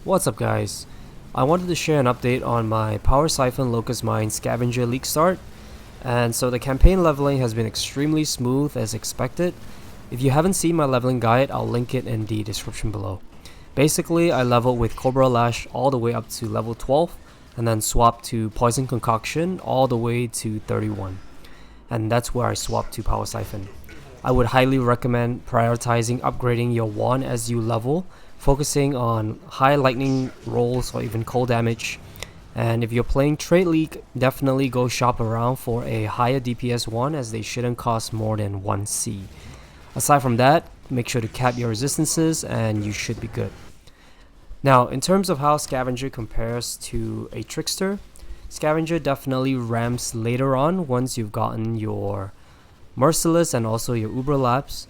What's up guys? I wanted to share an update on my Power Siphon Locus Mine Scavenger League start. And so the campaign leveling has been extremely smooth as expected. If you haven't seen my leveling guide, I'll link it in the description below. Basically, I leveled with Cobra Lash all the way up to level 12 and then swapped to Poison Concoction all the way to 31. And that's where I swapped to Power Siphon. I would highly recommend prioritizing upgrading your wand as you level, focusing on high lightning rolls or even cold damage. And if you're playing Trade League, definitely go shop around for a higher DPS wand as they shouldn't cost more than 1C. Aside from that, make sure to cap your resistances and you should be good. Now, in terms of how Scavenger compares to a Trickster, Scavenger definitely ramps later on once you've gotten your Merciless and also your Uber Labs.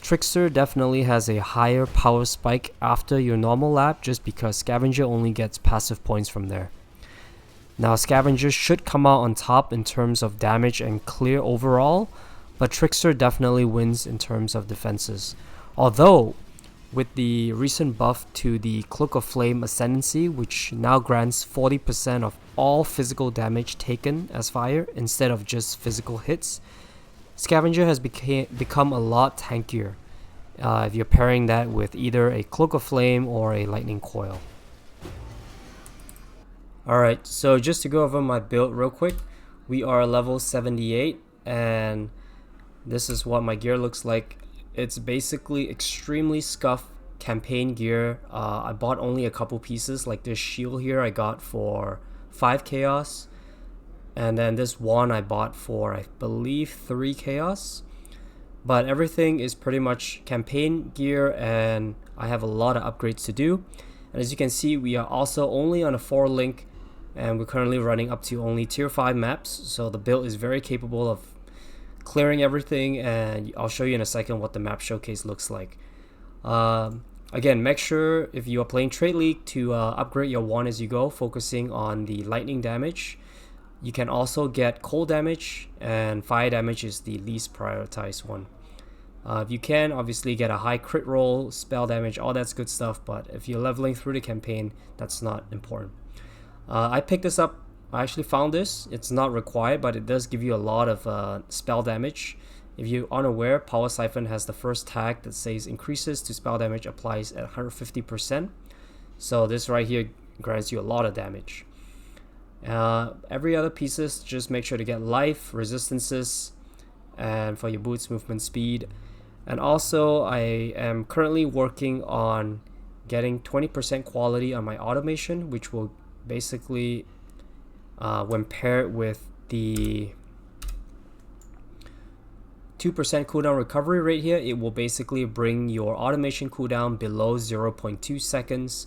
Trickster definitely has a higher power spike after your normal lab just because Scavenger only gets passive points from there. Now Scavenger should come out on top in terms of damage and clear overall, but Trickster definitely wins in terms of defenses. Although, with the recent buff to the Cloak of Flame Ascendancy, which now grants 40% of all physical damage taken as fire instead of just physical hits, Scavenger has become a lot tankier if you're pairing that with either a Cloak of Flame or a Lightning Coil. Alright, so just to go over my build real quick, we are level 78 and this is what my gear looks like. It's basically extremely scuffed campaign gear. I bought only a couple pieces, like this shield here I got for 5 chaos. And then this wand I bought for, I believe, 3 chaos. But everything is pretty much campaign gear and I have a lot of upgrades to do. And as you can see, we are also only on a 4 link and we're currently running up to only tier 5 maps. So the build is very capable of clearing everything, and I'll show you in a second what the map showcase looks like. Again, make sure if you are playing Trade League to upgrade your wand as you go, focusing on the lightning damage. You can also get cold damage, and fire damage is the least prioritized one. If you can, obviously get a high crit roll, spell damage, all that's good stuff, but if you're leveling through the campaign, that's not important. I picked this up, I actually found this. It's not required, but it does give you a lot of spell damage. If you're unaware, Power Siphon has the first tag that says increases to spell damage applies at 150%. So this right here grants you a lot of damage. Every other pieces, just make sure to get life, resistances, and for your boots, movement speed. And also I am currently working on getting 20% quality on my automation, which will basically when paired with the 2% cooldown recovery rate here, it will basically bring your automation cooldown below 0.2 seconds.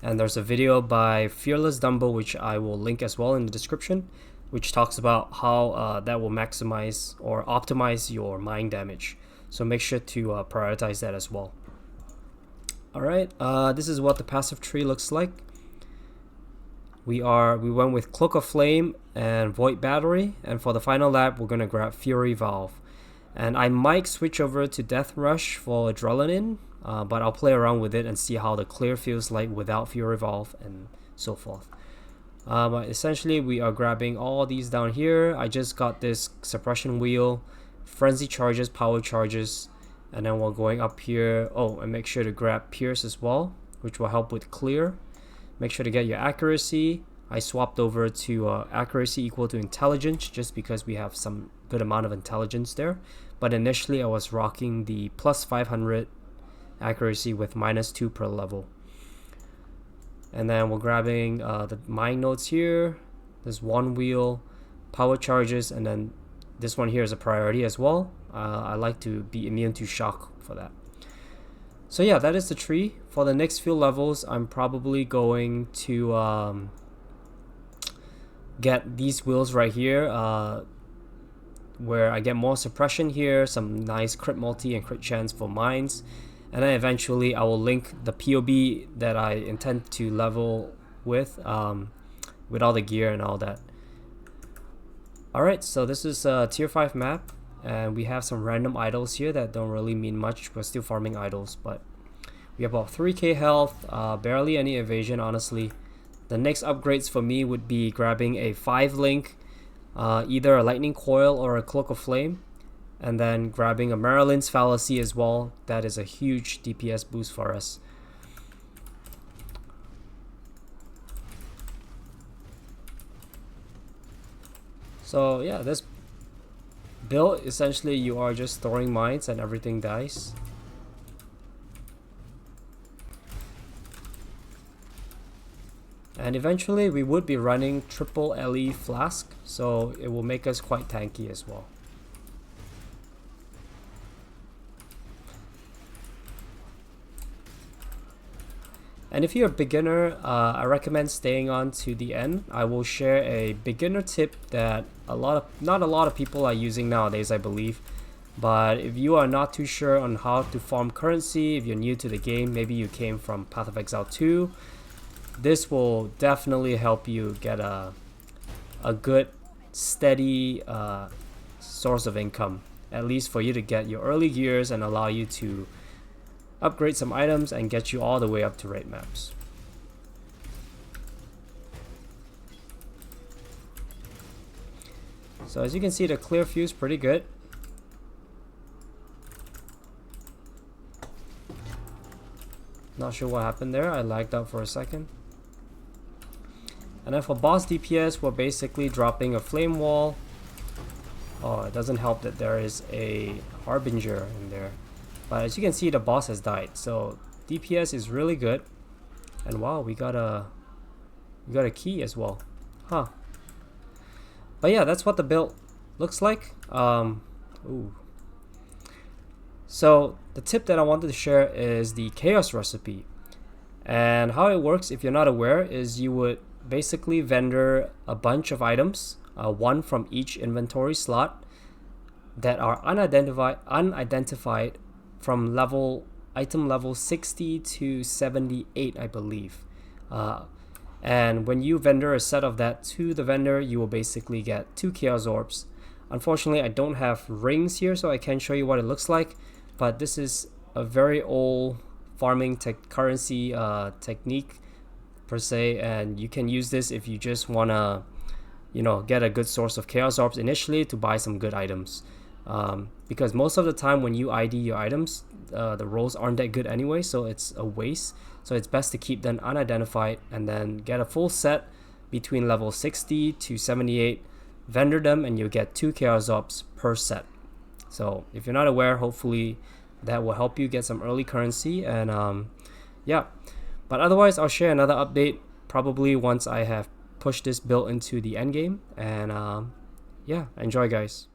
And there's a video by Fearless Dumbo, which I will link as well in the description, which talks about how that will maximize or optimize your mine damage. So make sure to prioritize that as well. Alright, this is what the passive tree looks like. We went with Cloak of Flame and Void Battery, and for the final lap we're gonna grab Fury Valve. And I might switch over to Death Rush for Adrenaline, but I'll play around with it and see how the clear feels like without Fury Valve and so forth. But essentially we are grabbing all these down here. I just got this Suppression Wheel, Frenzy Charges, Power Charges, and then we're going up here. Oh, and make sure to grab Pierce as well, which will help with clear. Make sure to get your accuracy. I swapped over to accuracy equal to intelligence just because we have some good amount of intelligence there. But initially I was rocking the plus 500 accuracy with -2 per level. And then we're grabbing the mine nodes here. There's one wheel, power charges, and then this one here is a priority as well. I like to be immune to shock for that. So yeah, that is the tree. For the next few levels, I'm probably going to get these wheels right here, where I get more suppression here, some nice crit multi and crit chance for mines, and then eventually I will link the POB that I intend to level with all the gear and all that. Alright, so this is a tier 5 map. And we have some random idols here that don't really mean much. We're still farming idols, but We have about 3k health, barely any evasion honestly. The next upgrades for me would be grabbing a 5-link, either a lightning coil or a cloak of flame, and then grabbing a Marilyn's fallacy as well. That is a huge DPS boost for us. So yeah, this build, essentially you are just throwing mines and everything dies. And eventually we would be running triple LE flask, so it will make us quite tanky as well. And if you're a beginner, I recommend staying on to the end. I will share a beginner tip that not a lot of people are using nowadays, I believe. But if you are not too sure on how to farm currency, if you're new to the game, maybe you came from Path of Exile 2, this will definitely help you get a good, steady source of income, at least for you to get your early gears and allow you to upgrade some items and get you all the way up to raid maps. So as you can see, the clear fuse is pretty good. Not sure what happened there, I lagged out for a second. And then for boss DPS, we're basically dropping a flame wall. Oh, it doesn't help that there is a harbinger in there. But as you can see, the boss has died, so DPS is really good. And wow, we got a key as well, huh? But yeah, that's what the build looks like. Ooh. So the tip that I wanted to share is the chaos recipe, and how it works, if you're not aware, is you would basically vendor a bunch of items, one from each inventory slot, that are unidentified from item level 60 to 78, I believe. And when you vendor a set of that to the vendor, you will basically get 2 chaos orbs. Unfortunately, I don't have rings here, so I can't show you what it looks like, but this is a very old farming currency technique per se, and you can use this if you just wanna, get a good source of chaos orbs initially to buy some good items. Because most of the time when you ID your items, the rolls aren't that good anyway, so it's a waste. So it's best to keep them unidentified and then get a full set between level 60 to 78, vendor them, and you'll get 2 chaos orbs per set. So if you're not aware, hopefully that will help you get some early currency. And yeah, but otherwise I'll share another update probably once I have pushed this build into the end game. And yeah, enjoy guys.